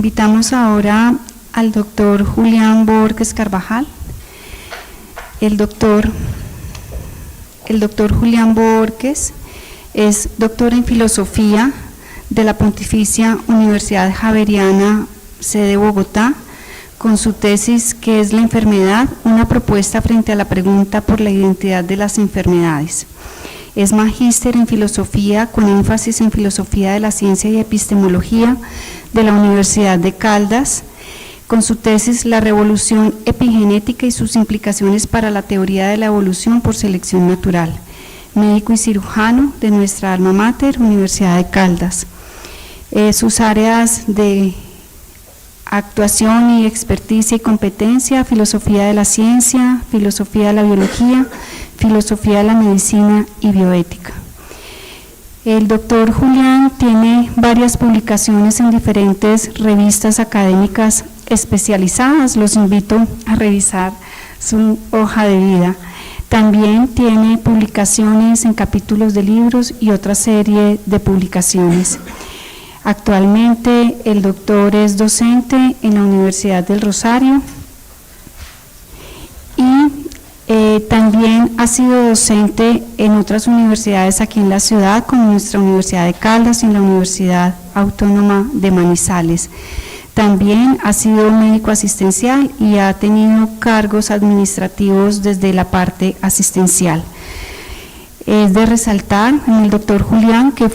Invitamos ahora al doctor Julián Borges Carvajal. El doctor Julián Borges es doctor en filosofía de la Pontificia Universidad Javeriana, sede Bogotá, con su tesis ¿Qué es la enfermedad? Una propuesta frente a la pregunta por la identidad de las enfermedades. Es magíster en filosofía con énfasis en filosofía de la ciencia y epistemología de la Universidad de Caldas, con su tesis La revolución epigenética y sus implicaciones para la teoría de la evolución por selección natural. Médico y cirujano de nuestra alma mater, Universidad de Caldas. Sus áreas de actuación y experticia y competencia: filosofía de la ciencia, filosofía de la biología, filosofía de la medicina y bioética. El doctor Julián tiene varias publicaciones en diferentes revistas académicas especializadas. Los invito a revisar su hoja de vida. También tiene publicaciones en capítulos de libros y otra serie de publicaciones. Actualmente el doctor es docente en la Universidad del Rosario y también ha sido docente en otras universidades aquí en la ciudad, como nuestra Universidad de Caldas y la Universidad Autónoma de Manizales. También ha sido médico asistencial y ha tenido cargos administrativos desde la parte asistencial. Es de resaltar en el doctor Julián que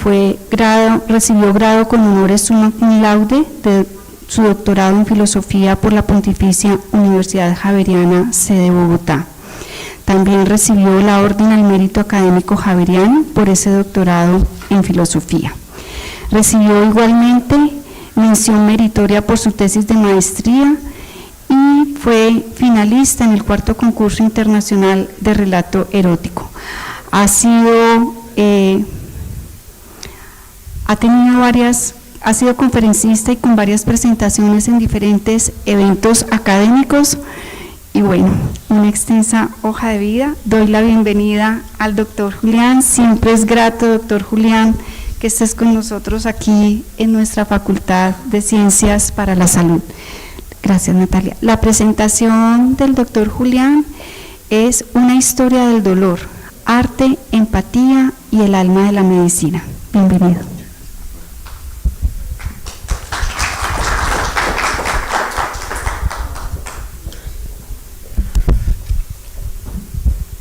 recibió grado con honores summa cum laude de su doctorado en filosofía por la Pontificia Universidad Javeriana, sede Bogotá. También recibió la Orden al Mérito Académico Javeriano por ese doctorado en filosofía. Recibió igualmente mención meritoria por su tesis de maestría y fue finalista en el 4º concurso internacional de relato erótico. Ha sido conferencista y con varias presentaciones en diferentes eventos académicos y bueno, una extensa hoja de vida. Doy la bienvenida al doctor Julián. Siempre es grato, doctor Julián, que estés con nosotros aquí en nuestra Facultad de Ciencias para la Salud. Gracias, Natalia. La presentación del doctor Julián es Una historia del dolor, arte, empatía y el alma de la medicina. Bienvenido.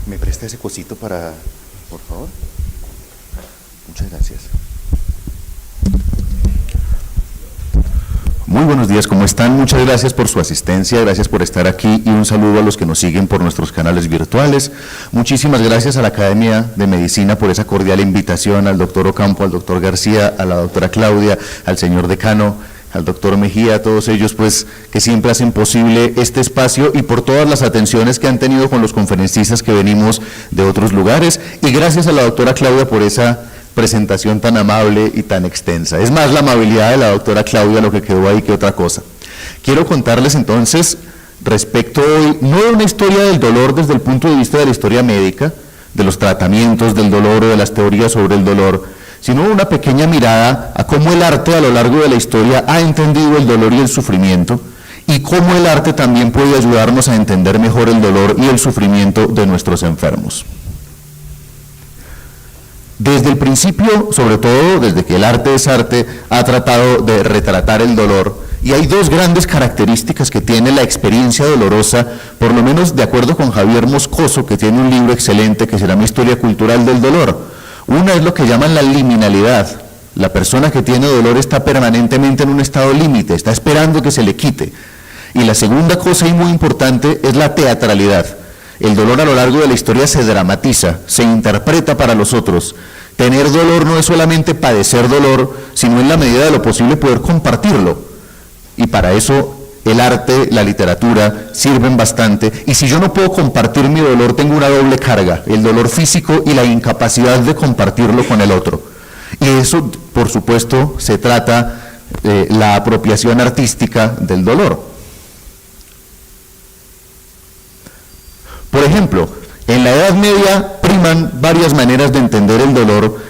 ¿Me presta ese cosito por favor? Muchas gracias. Muy buenos días, ¿cómo están? Muchas gracias por su asistencia, gracias por estar aquí y un saludo a los que nos siguen por nuestros canales virtuales. Muchísimas gracias a la Academia de Medicina por esa cordial invitación, al doctor Ocampo, al doctor García, a la doctora Claudia, al señor decano, al doctor Mejía, a todos ellos pues que siempre hacen posible este espacio y por todas las atenciones que han tenido con los conferencistas que venimos de otros lugares, y gracias a la doctora Claudia por esa presentación tan amable y tan extensa. Es más la amabilidad de la doctora Claudia lo que quedó ahí que otra cosa. Quiero contarles entonces respecto hoy, no de una historia del dolor desde el punto de vista de la historia médica, de los tratamientos del dolor o de las teorías sobre el dolor, sino una pequeña mirada a cómo el arte a lo largo de la historia ha entendido el dolor y el sufrimiento, y cómo el arte también puede ayudarnos a entender mejor el dolor y el sufrimiento de nuestros enfermos. Desde el principio, sobre todo desde que el arte es arte, ha tratado de retratar el dolor, y hay dos grandes características que tiene la experiencia dolorosa, por lo menos de acuerdo con Javier Moscoso, que tiene un libro excelente que se llama Historia Cultural del Dolor. Una es lo que llaman la liminalidad. La persona que tiene dolor está permanentemente en un estado límite, está esperando que se le quite. Y la segunda cosa y muy importante es la teatralidad. El dolor a lo largo de la historia se dramatiza, se interpreta para los otros. Tener dolor no es solamente padecer dolor, sino en la medida de lo posible poder compartirlo. Y para eso el arte, la literatura sirven bastante. Y si yo no puedo compartir mi dolor, tengo una doble carga, el dolor físico y la incapacidad de compartirlo con el otro. Y eso, por supuesto, se trata la apropiación artística del dolor. Por ejemplo, en la Edad Media priman varias maneras de entender el dolor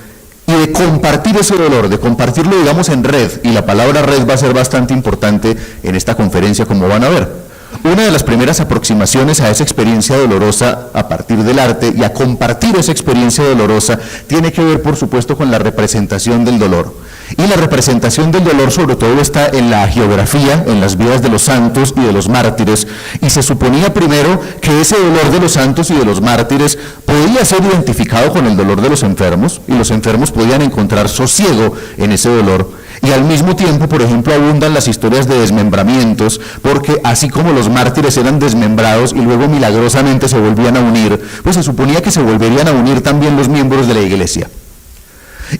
y de compartir ese dolor, de compartirlo, digamos, en red, y la palabra red va a ser bastante importante en esta conferencia, como van a ver. Una de las primeras aproximaciones a esa experiencia dolorosa a partir del arte y a compartir esa experiencia dolorosa tiene que ver, por supuesto, con la representación del dolor. Y la representación del dolor sobre todo está en la hagiografía, en las vidas de los santos y de los mártires, y se suponía primero que ese dolor de los santos y de los mártires podía ser identificado con el dolor de los enfermos, y los enfermos podían encontrar sosiego en ese dolor. Y al mismo tiempo, por ejemplo, abundan las historias de desmembramientos, porque así como los mártires eran desmembrados y luego milagrosamente se volvían a unir, pues se suponía que se volverían a unir también los miembros de la iglesia.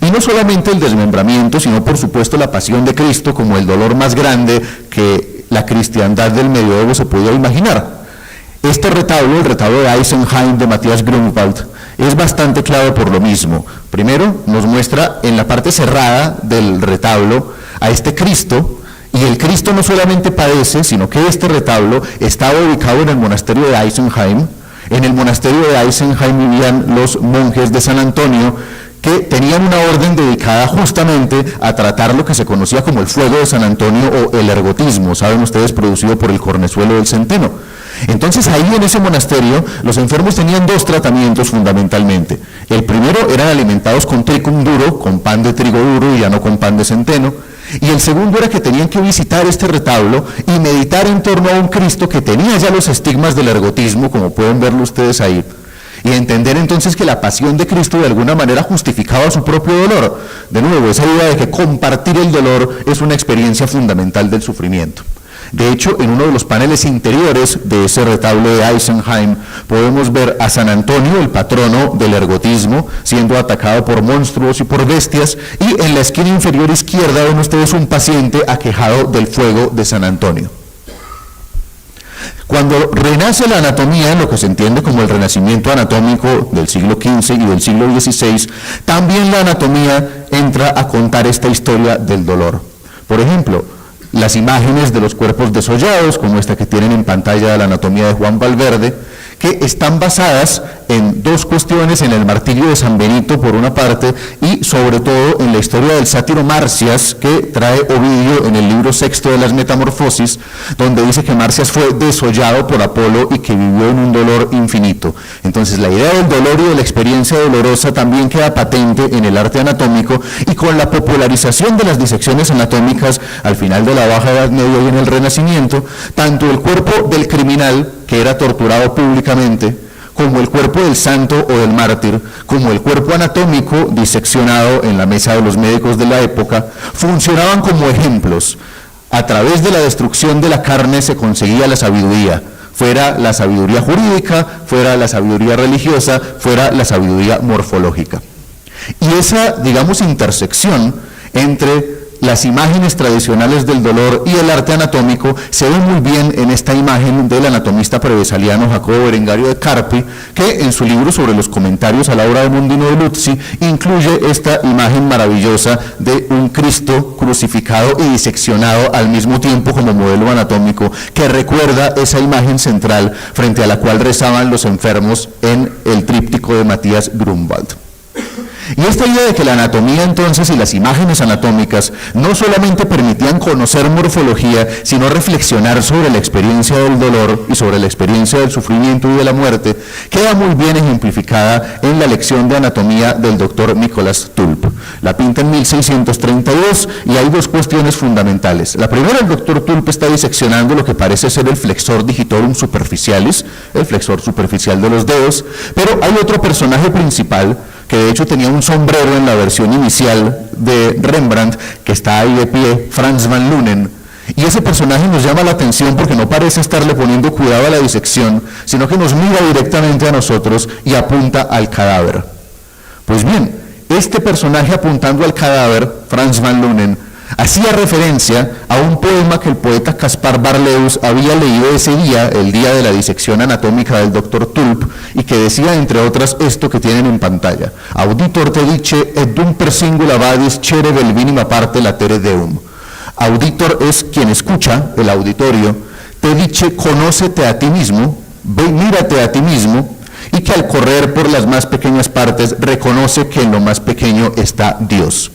Y no solamente el desmembramiento, sino por supuesto la pasión de Cristo como el dolor más grande que la cristiandad del medioevo se podía imaginar. Este retablo, el retablo de Eisenheim de Matthias Grünewald, es bastante clave por lo mismo. Primero, nos muestra en la parte cerrada del retablo a este Cristo, y el Cristo no solamente padece, sino que este retablo estaba ubicado en el monasterio de Eisenheim. En el monasterio de Eisenheim vivían los monjes de San Antonio, que tenían una orden dedicada justamente a tratar lo que se conocía como el fuego de San Antonio o el ergotismo, saben ustedes, producido por el cornezuelo del centeno. Entonces ahí en ese monasterio los enfermos tenían dos tratamientos fundamentalmente. El primero eran alimentados con tricum duro, con pan de trigo duro y ya no con pan de centeno. Y el segundo era que tenían que visitar este retablo y meditar en torno a un Cristo que tenía ya los estigmas del ergotismo, como pueden verlo ustedes ahí. Y entender entonces que la pasión de Cristo de alguna manera justificaba su propio dolor. De nuevo, esa idea de que compartir el dolor es una experiencia fundamental del sufrimiento. De hecho, en uno de los paneles interiores de ese retablo de Eisenheim podemos ver a San Antonio, el patrono del ergotismo, siendo atacado por monstruos y por bestias, y en la esquina inferior izquierda ven ustedes un paciente aquejado del fuego de San Antonio. Cuando renace la anatomía, lo que se entiende como el renacimiento anatómico del siglo XV y del siglo XVI, también la anatomía entra a contar esta historia del dolor. Por ejemplo, las imágenes de los cuerpos desollados, como esta que tienen en pantalla de la anatomía de Juan Valverde, que están basadas en dos cuestiones, en el martirio de San Benito por una parte y sobre todo en la historia del sátiro Marcias que trae Ovidio en el libro sexto de las Metamorfosis, donde dice que Marcias fue desollado por Apolo y que vivió en un dolor infinito. Entonces la idea del dolor y de la experiencia dolorosa también queda patente en el arte anatómico, y con la popularización de las disecciones anatómicas al final de la Baja Edad Media y en el Renacimiento, tanto el cuerpo del criminal, que era torturado públicamente, como el cuerpo del santo o del mártir, como el cuerpo anatómico diseccionado en la mesa de los médicos de la época, funcionaban como ejemplos. A través de la destrucción de la carne se conseguía la sabiduría, fuera la sabiduría jurídica, fuera la sabiduría religiosa, fuera la sabiduría morfológica. Y esa, digamos, intersección entre las imágenes tradicionales del dolor y el arte anatómico se ve muy bien en esta imagen del anatomista prevesaliano Jacobo Berengario de Carpi, que en su libro sobre los comentarios a la obra de Mondino de Luzzi incluye esta imagen maravillosa de un Cristo crucificado y diseccionado al mismo tiempo como modelo anatómico, que recuerda esa imagen central frente a la cual rezaban los enfermos en el tríptico de Matthias Grünewald. Y esta idea de que la anatomía entonces y las imágenes anatómicas no solamente permitían conocer morfología, sino reflexionar sobre la experiencia del dolor y sobre la experiencia del sufrimiento y de la muerte, queda muy bien ejemplificada en la lección de anatomía del doctor Nicolas Tulp. La pinta en 1632 y hay dos cuestiones fundamentales. La primera, el doctor Tulp está diseccionando lo que parece ser el flexor digitorum superficialis, el flexor superficial de los dedos, pero hay otro personaje principal que de hecho tenía un sombrero en la versión inicial de Rembrandt, que está ahí de pie, Frans van Lunen. Y ese personaje nos llama la atención porque no parece estarle poniendo cuidado a la disección, sino que nos mira directamente a nosotros y apunta al cadáver. Pues bien, este personaje apuntando al cadáver, Frans van Lunen, hacía referencia a un poema que el poeta Caspar Barlheus había leído ese día, el día de la disección anatómica del doctor Tulp, y que decía, entre otras, esto que tienen en pantalla: Auditor te dice et dum per singula vadis cere vel minima parte latere deum. Auditor es quien escucha, el auditorio, te dice, conócete a ti mismo, ve, mírate a ti mismo, y que al correr por las más pequeñas partes reconoce que en lo más pequeño está Dios.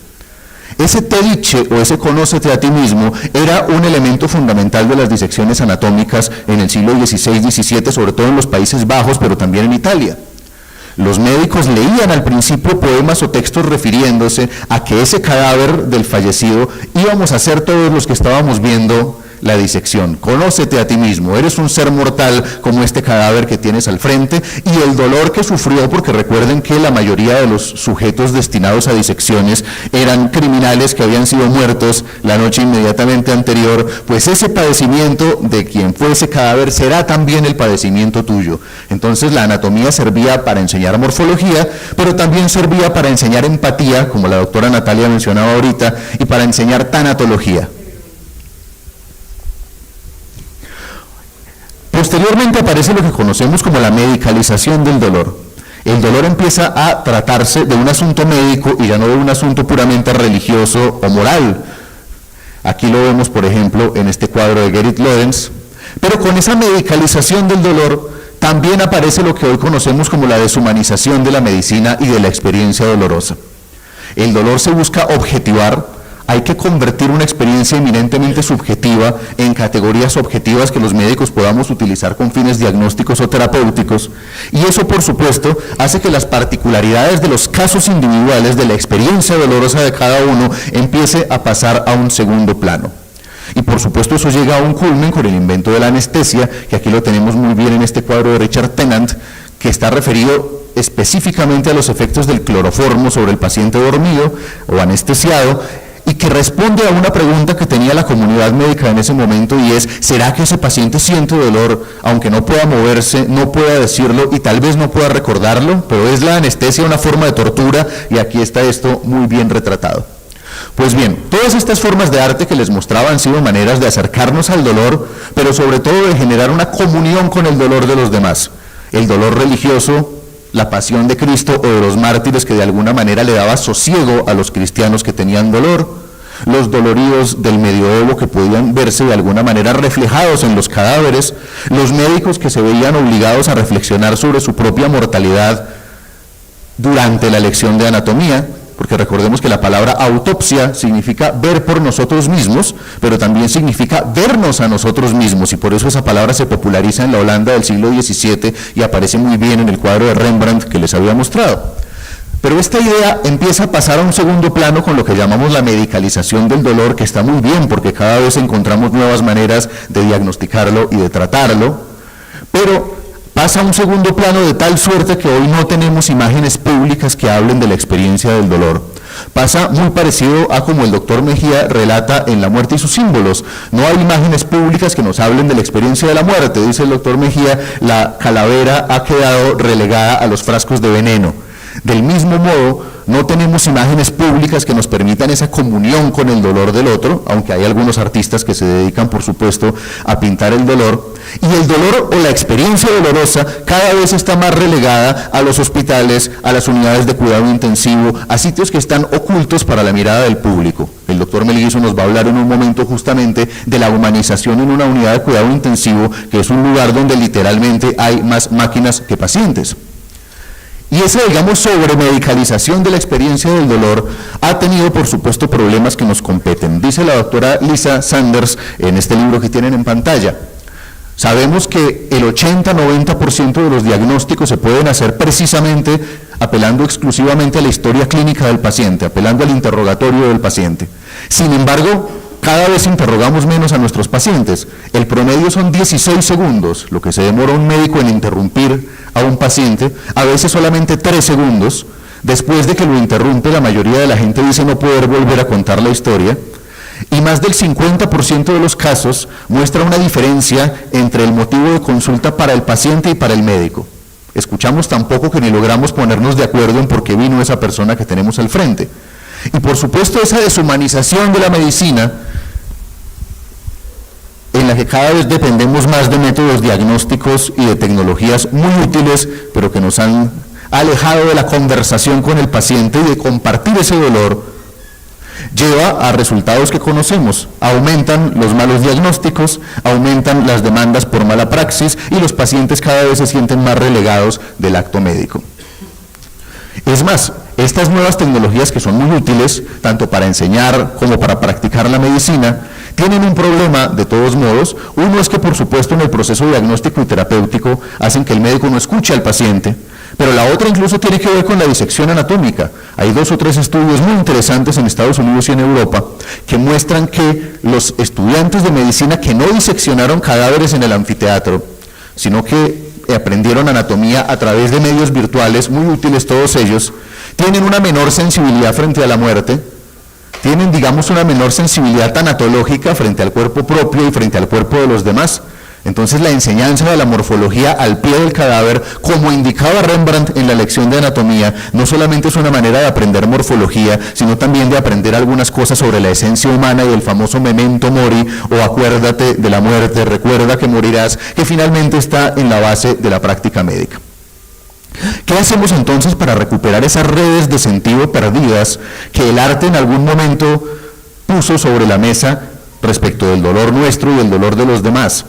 Ese te dice o ese conócete a ti mismo era un elemento fundamental de las disecciones anatómicas en el siglo XVI-XVII, sobre todo en los Países Bajos, pero también en Italia. Los médicos leían al principio poemas o textos refiriéndose a que ese cadáver del fallecido íbamos a ser todos los que estábamos viendo la disección. Conócete a ti mismo, eres un ser mortal como este cadáver que tienes al frente, y el dolor que sufrió, porque recuerden que la mayoría de los sujetos destinados a disecciones eran criminales que habían sido muertos la noche inmediatamente anterior, pues ese padecimiento de quien fue ese cadáver será también el padecimiento tuyo. Entonces la anatomía servía para enseñar morfología, pero también servía para enseñar empatía, como la doctora Natalia mencionaba ahorita, y para enseñar tanatología. Posteriormente aparece lo que conocemos como la medicalización del dolor. El dolor empieza a tratarse de un asunto médico y ya no de un asunto puramente religioso o moral. Aquí lo vemos, por ejemplo, en este cuadro de Gerrit Lorenz. Pero con esa medicalización del dolor también aparece lo que hoy conocemos como la deshumanización de la medicina y de la experiencia dolorosa. El dolor se busca objetivar. Hay que convertir una experiencia eminentemente subjetiva en categorías objetivas que los médicos podamos utilizar con fines diagnósticos o terapéuticos, y eso, por supuesto, hace que las particularidades de los casos individuales de la experiencia dolorosa de cada uno empiece a pasar a un segundo plano. Y por supuesto eso llega a un culmen con el invento de la anestesia, que aquí lo tenemos muy bien en este cuadro de Richard Tennant, que está referido específicamente a los efectos del cloroformo sobre el paciente dormido o anestesiado, y que responde a una pregunta que tenía la comunidad médica en ese momento, y es: ¿será que ese paciente siente dolor aunque no pueda moverse, no pueda decirlo y tal vez no pueda recordarlo? Pero ¿es la anestesia una forma de tortura? Y aquí está esto muy bien retratado. Pues bien, todas estas formas de arte que les mostraba han sido maneras de acercarnos al dolor, pero sobre todo de generar una comunión con el dolor de los demás. El dolor religioso, la pasión de Cristo o de los mártires, que de alguna manera le daba sosiego a los cristianos que tenían dolor, los doloridos del medioevo que podían verse de alguna manera reflejados en los cadáveres, los médicos que se veían obligados a reflexionar sobre su propia mortalidad durante la lección de anatomía, porque recordemos que la palabra autopsia significa ver por nosotros mismos, pero también significa vernos a nosotros mismos, y por eso esa palabra se populariza en la Holanda del siglo XVII y aparece muy bien en el cuadro de Rembrandt que les había mostrado. Pero esta idea empieza a pasar a un segundo plano con lo que llamamos la medicalización del dolor, que está muy bien porque cada vez encontramos nuevas maneras de diagnosticarlo y de tratarlo, pero pasa a un segundo plano de tal suerte que hoy no tenemos imágenes públicas que hablen de la experiencia del dolor. Pasa muy parecido a como el doctor Mejía relata en La muerte y sus símbolos. No hay imágenes públicas que nos hablen de la experiencia de la muerte. Dice el doctor Mejía: la calavera ha quedado relegada a los frascos de veneno. Del mismo modo, no tenemos imágenes públicas que nos permitan esa comunión con el dolor del otro, aunque hay algunos artistas que se dedican, por supuesto, a pintar el dolor. Y el dolor o la experiencia dolorosa cada vez está más relegada a los hospitales, a las unidades de cuidado intensivo, a sitios que están ocultos para la mirada del público. El doctor Melguizo nos va a hablar en un momento justamente de la humanización en una unidad de cuidado intensivo, que es un lugar donde literalmente hay más máquinas que pacientes. Y esa, digamos, sobremedicalización de la experiencia del dolor ha tenido, por supuesto, problemas que nos competen. Dice la doctora Lisa Sanders en este libro que tienen en pantalla: sabemos que el 80-90% de los diagnósticos se pueden hacer precisamente apelando exclusivamente a la historia clínica del paciente, apelando al interrogatorio del paciente. Sin embargo, cada vez interrogamos menos a nuestros pacientes. El promedio son 16 segundos, lo que se demora un médico en interrumpir a un paciente, a veces solamente 3 segundos. Después de que lo interrumpe, la mayoría de la gente dice no poder volver a contar la historia, y más del 50% de los casos muestra una diferencia entre el motivo de consulta para el paciente y para el médico. Escuchamos tan poco que ni logramos ponernos de acuerdo en por qué vino esa persona que tenemos al frente. Y por supuesto esa deshumanización de la medicina, en la que cada vez dependemos más de métodos diagnósticos y de tecnologías muy útiles, pero que nos han alejado de la conversación con el paciente y de compartir ese dolor, lleva a resultados que conocemos. Aumentan los malos diagnósticos, aumentan las demandas por mala praxis y los pacientes cada vez se sienten más relegados del acto médico. Es más, estas nuevas tecnologías, que son muy útiles tanto para enseñar como para practicar la medicina, tienen un problema de todos modos. Uno es que, por supuesto, en el proceso diagnóstico y terapéutico hacen que el médico no escuche al paciente, pero la otra incluso tiene que ver con la disección anatómica. Hay 2 o 3 estudios muy interesantes en Estados Unidos y en Europa que muestran que los estudiantes de medicina que no diseccionaron cadáveres en el anfiteatro, sino que aprendieron anatomía a través de medios virtuales, muy útiles todos ellos, tienen una menor sensibilidad frente a la muerte, tienen, digamos, una menor sensibilidad tanatológica frente al cuerpo propio y frente al cuerpo de los demás. Entonces la enseñanza de la morfología al pie del cadáver, como indicaba Rembrandt en la lección de anatomía, no solamente es una manera de aprender morfología, sino también de aprender algunas cosas sobre la esencia humana y el famoso memento mori, o acuérdate de la muerte, recuerda que morirás, que finalmente está en la base de la práctica médica. ¿Qué hacemos entonces para recuperar esas redes de sentido perdidas que el arte en algún momento puso sobre la mesa respecto del dolor nuestro y el dolor de los demás?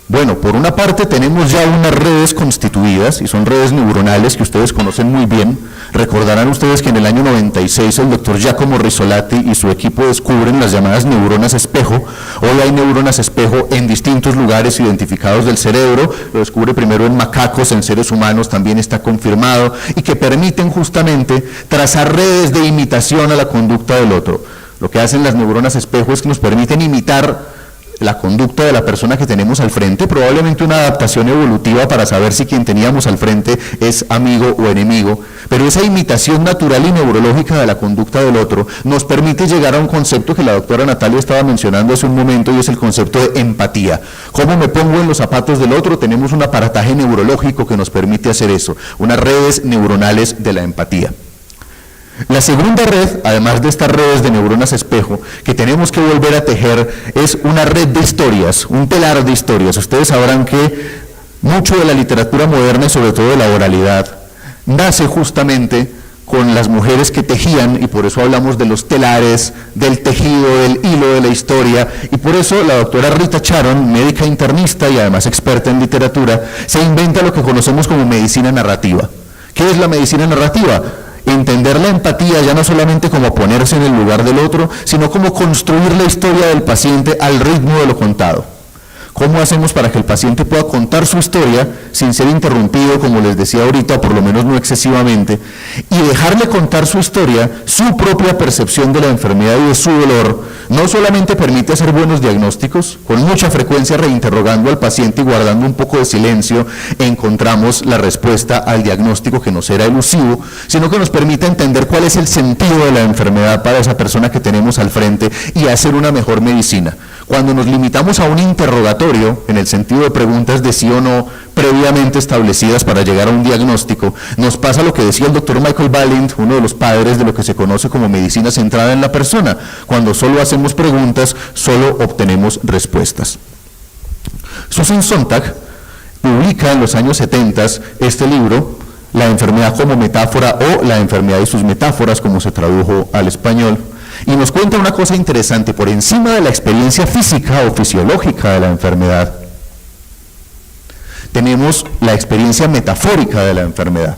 Bueno, por una parte tenemos ya unas redes constituidas, y son redes neuronales que ustedes conocen muy bien. Recordarán ustedes que en el año 96 el doctor Giacomo Rizzolatti y su equipo descubren las llamadas neuronas espejo. Hoy hay neuronas espejo en distintos lugares identificados del cerebro, lo descubre primero en macacos, en seres humanos también está confirmado, y que permiten justamente trazar redes de imitación a la conducta del otro. Lo que hacen las neuronas espejo es que nos permiten imitar la conducta de la persona que tenemos al frente, probablemente una adaptación evolutiva para saber si quien teníamos al frente es amigo o enemigo, pero esa imitación natural y neurológica de la conducta del otro nos permite llegar a un concepto que la doctora Natalia estaba mencionando hace un momento, y es el concepto de empatía. ¿Cómo me pongo en los zapatos del otro? Tenemos un aparataje neurológico que nos permite hacer eso, unas redes neuronales de la empatía. La segunda red, además de estas redes de neuronas espejo, que tenemos que volver a tejer, es una red de historias, un telar de historias. Ustedes sabrán que mucho de la literatura moderna, y sobre todo de la oralidad, nace justamente con las mujeres que tejían, y por eso hablamos de los telares, del tejido, del hilo de la historia, y por eso la doctora Rita Charon, médica internista y además experta en literatura, se inventa lo que conocemos como medicina narrativa. ¿Qué es la medicina narrativa? Entender la empatía ya no solamente como ponerse en el lugar del otro, sino como construir la historia del paciente al ritmo de lo contado. ¿Cómo hacemos para que el paciente pueda contar su historia sin ser interrumpido, como les decía ahorita, o por lo menos no excesivamente, y dejarle contar su historia, su propia percepción de la enfermedad y de su dolor? No solamente permite hacer buenos diagnósticos, con mucha frecuencia reinterrogando al paciente y guardando un poco de silencio, encontramos la respuesta al diagnóstico que nos era elusivo, sino que nos permite entender cuál es el sentido de la enfermedad para esa persona que tenemos al frente y hacer una mejor medicina. Cuando nos limitamos a un interrogatorio, en el sentido de preguntas de sí o no, previamente establecidas para llegar a un diagnóstico, nos pasa lo que decía el doctor Michael Balint, uno de los padres de lo que se conoce como medicina centrada en la persona. Cuando solo hacemos preguntas, solo obtenemos respuestas. Susan Sontag publica en los años 70 este libro, La enfermedad como metáfora, o La enfermedad y sus metáforas, como se tradujo al español, y nos cuenta una cosa interesante. Por encima de la experiencia física o fisiológica de la enfermedad, tenemos la experiencia metafórica de la enfermedad.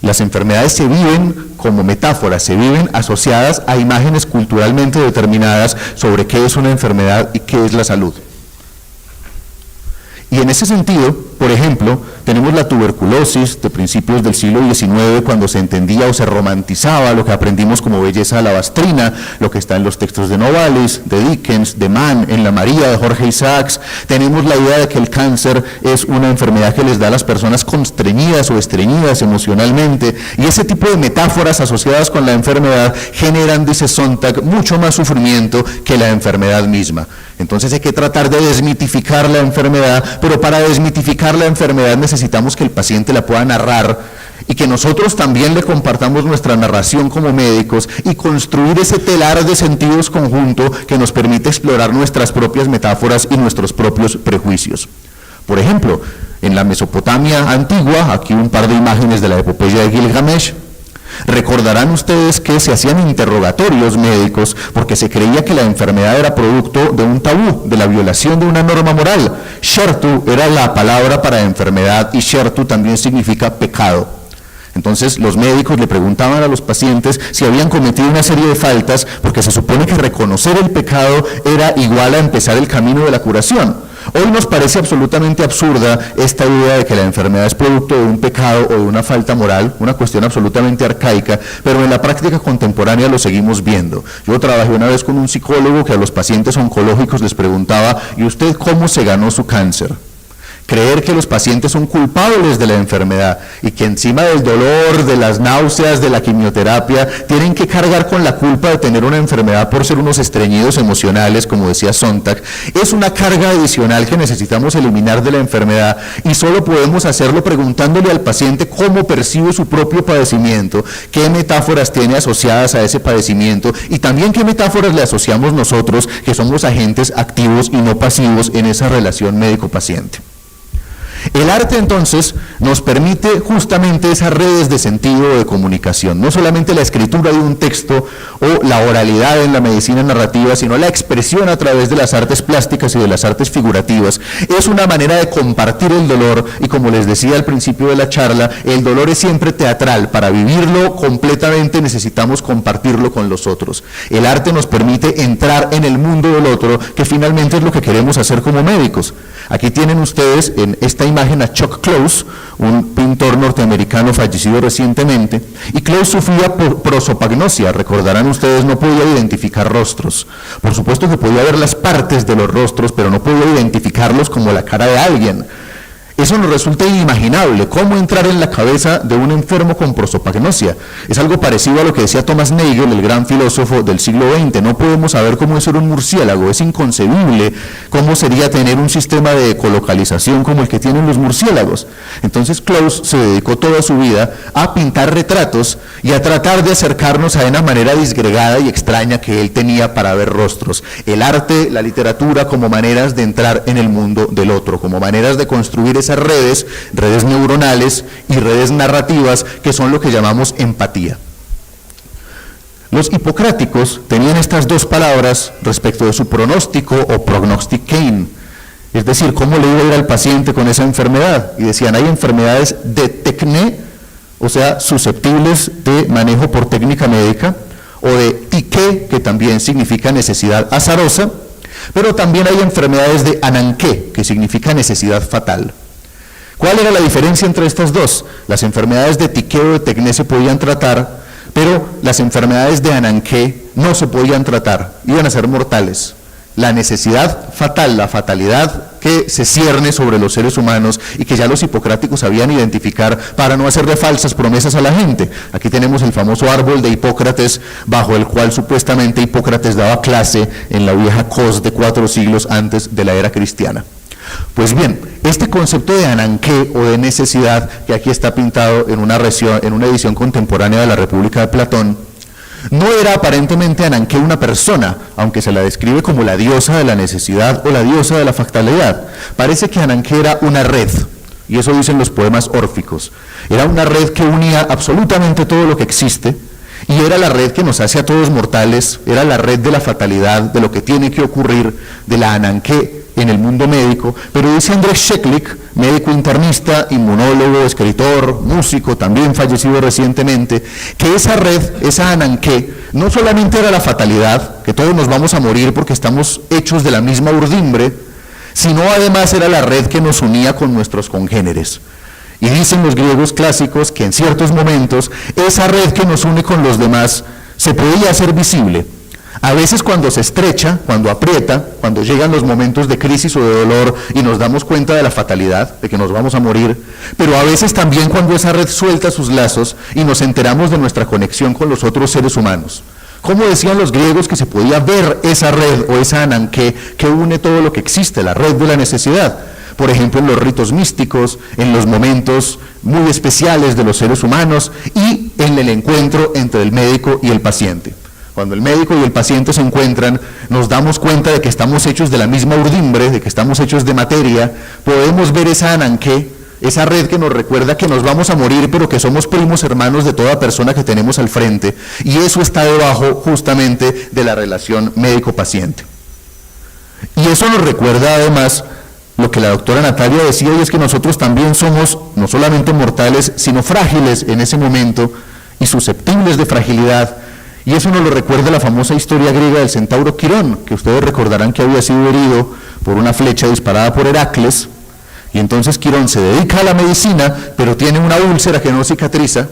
Las enfermedades se viven como metáforas, se viven asociadas a imágenes culturalmente determinadas sobre qué es una enfermedad y qué es la salud. Y en ese sentido, por ejemplo, tenemos la tuberculosis de principios del siglo XIX, cuando se entendía o se romantizaba lo que aprendimos como belleza alabastrina, lo que está en los textos de Novalis, de Dickens, de Mann, en La María de Jorge Isaacs. Tenemos la idea de que el cáncer es una enfermedad que les da a las personas constreñidas o estreñidas emocionalmente, y ese tipo de metáforas asociadas con la enfermedad generan, dice Sontag, mucho más sufrimiento que la enfermedad misma. Entonces hay que tratar de desmitificar la enfermedad, pero para desmitificar la enfermedad necesitamos que el paciente la pueda narrar y que nosotros también le compartamos nuestra narración como médicos y construir ese telar de sentidos conjunto que nos permite explorar nuestras propias metáforas y nuestros propios prejuicios. Por ejemplo, en la Mesopotamia antigua, aquí un par de imágenes de la epopeya de Gilgamesh, Recordarán ustedes que se hacían interrogatorios médicos porque se creía que la enfermedad era producto de un tabú, de la violación de una norma moral. Shertu era la palabra para enfermedad y Shertu también significa pecado. Entonces los médicos le preguntaban a los pacientes si habían cometido una serie de faltas porque se supone que reconocer el pecado era igual a empezar el camino de la curación. Hoy nos parece absolutamente absurda esta idea de que la enfermedad es producto de un pecado o de una falta moral, una cuestión absolutamente arcaica, pero en la práctica contemporánea lo seguimos viendo. Yo trabajé una vez con un psicólogo que a los pacientes oncológicos les preguntaba: ¿y usted cómo se ganó su cáncer? Creer que los pacientes son culpables de la enfermedad y que encima del dolor, de las náuseas, de la quimioterapia, tienen que cargar con la culpa de tener una enfermedad por ser unos estreñidos emocionales, como decía Sontag, es una carga adicional que necesitamos eliminar de la enfermedad, y solo podemos hacerlo preguntándole al paciente cómo percibe su propio padecimiento, qué metáforas tiene asociadas a ese padecimiento y también qué metáforas le asociamos nosotros, que somos agentes activos y no pasivos en esa relación médico-paciente. El arte entonces nos permite justamente esas redes de sentido de comunicación, no solamente la escritura de un texto o la oralidad en la medicina narrativa, sino la expresión a través de las artes plásticas y de las artes figurativas. Es una manera de compartir el dolor y, como les decía al principio de la charla, el dolor es siempre teatral. Para vivirlo completamente necesitamos compartirlo con los otros. El arte nos permite entrar en el mundo del otro, que finalmente es lo que queremos hacer como médicos. Aquí tienen ustedes en esta imagen a Chuck Close, un pintor norteamericano fallecido recientemente, y Close sufría prosopagnosia. Recordarán ustedes, no podía identificar rostros. Por supuesto que podía ver las partes de los rostros, pero no podía identificarlos como la cara de alguien. Eso nos resulta inimaginable. ¿Cómo entrar en la cabeza de un enfermo con prosopagnosia? Es algo parecido a lo que decía Thomas Nagel, el gran filósofo del siglo XX. No podemos saber cómo es ser un murciélago. Es inconcebible cómo sería tener un sistema de ecolocalización como el que tienen los murciélagos. Entonces Close se dedicó toda su vida a pintar retratos y a tratar de acercarnos a una manera disgregada y extraña que él tenía para ver rostros. El arte, la literatura, como maneras de entrar en el mundo del otro, como maneras de construir esas redes neuronales y redes narrativas, que son lo que llamamos empatía. Los hipocráticos tenían estas dos palabras respecto de su pronóstico o prognosticain, es decir, cómo le iba a ir al paciente con esa enfermedad, y decían: hay enfermedades de tecné, o sea, susceptibles de manejo por técnica médica, o de tiqué, que también significa necesidad azarosa, pero también hay enfermedades de ananqué, que significa necesidad fatal. ¿Cuál era la diferencia entre estas dos? Las enfermedades de tiqué o de tecné se podían tratar, pero las enfermedades de ananqué no se podían tratar, iban a ser mortales. La necesidad fatal, la fatalidad que se cierne sobre los seres humanos y que ya los hipocráticos sabían identificar para no hacerle falsas promesas a la gente. Aquí tenemos el famoso árbol de Hipócrates, bajo el cual supuestamente Hipócrates daba clase en la vieja cos de 4 siglos antes de la era cristiana. Pues bien, este concepto de ananqué o de necesidad, que aquí está pintado en una edición contemporánea de la República de Platón, no era aparentemente ananqué una persona, aunque se la describe como la diosa de la necesidad o la diosa de la fatalidad. Parece que ananqué era una red, y eso dicen los poemas órficos. Era una red que unía absolutamente todo lo que existe, y era la red que nos hace a todos mortales, era la red de la fatalidad, de lo que tiene que ocurrir, de la ananqué en el mundo médico. Pero dice Andrés Sheklik, médico internista, inmunólogo, escritor, músico, también fallecido recientemente, que esa red, esa ananqué, no solamente era la fatalidad, que todos nos vamos a morir porque estamos hechos de la misma urdimbre, sino además era la red que nos unía con nuestros congéneres. Y dicen los griegos clásicos que en ciertos momentos esa red que nos une con los demás se podía hacer visible. A veces cuando se estrecha, cuando aprieta, cuando llegan los momentos de crisis o de dolor y nos damos cuenta de la fatalidad, de que nos vamos a morir, pero a veces también cuando esa red suelta sus lazos y nos enteramos de nuestra conexión con los otros seres humanos. Como decían los griegos que se podía ver esa red o esa ananqué que une todo lo que existe, la red de la necesidad. Por ejemplo, en los ritos místicos, en los momentos muy especiales de los seres humanos y en el encuentro entre el médico y el paciente. Cuando el médico y el paciente se encuentran, nos damos cuenta de que estamos hechos de la misma urdimbre, de que estamos hechos de materia, podemos ver esa ananqué esa red que nos recuerda que nos vamos a morir, pero que somos primos hermanos de toda persona que tenemos al frente, y eso está debajo justamente de la relación médico-paciente. Y eso nos recuerda además lo que la doctora Natalia decía, y es que nosotros también somos no solamente mortales, sino frágiles en ese momento y susceptibles de fragilidad. Y eso nos lo recuerda la famosa historia griega del centauro Quirón, que ustedes recordarán que había sido herido por una flecha disparada por Heracles, y entonces Quirón se dedica a la medicina, pero tiene una úlcera que no cicatriza,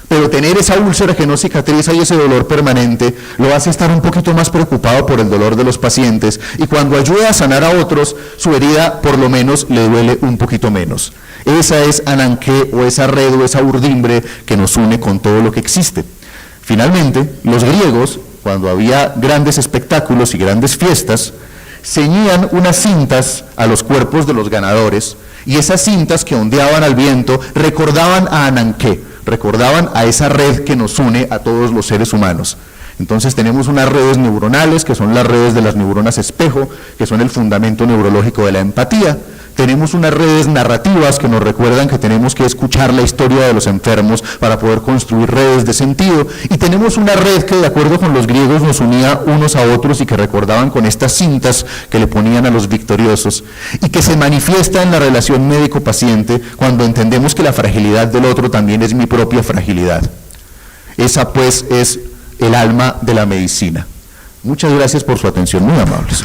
pero tener esa úlcera que no cicatriza y ese dolor permanente lo hace estar un poquito más preocupado por el dolor de los pacientes, y cuando ayuda a sanar a otros, su herida por lo menos le duele un poquito menos. Esa es Ananké, o esa red o esa urdimbre que nos une con todo lo que existe. Finalmente, los griegos, cuando había grandes espectáculos y grandes fiestas, ceñían unas cintas a los cuerpos de los ganadores, y esas cintas que ondeaban al viento recordaban a Ananké, recordaban a esa red que nos une a todos los seres humanos. Entonces tenemos unas redes neuronales, que son las redes de las neuronas espejo, que son el fundamento neurológico de la empatía. Tenemos unas redes narrativas que nos recuerdan que tenemos que escuchar la historia de los enfermos para poder construir redes de sentido, y tenemos una red que, de acuerdo con los griegos, nos unía unos a otros y que recordaban con estas cintas que le ponían a los victoriosos, y que se manifiesta en la relación médico-paciente cuando entendemos que la fragilidad del otro también es mi propia fragilidad. Esa pues es el alma de la medicina. Muchas gracias por su atención, muy amables.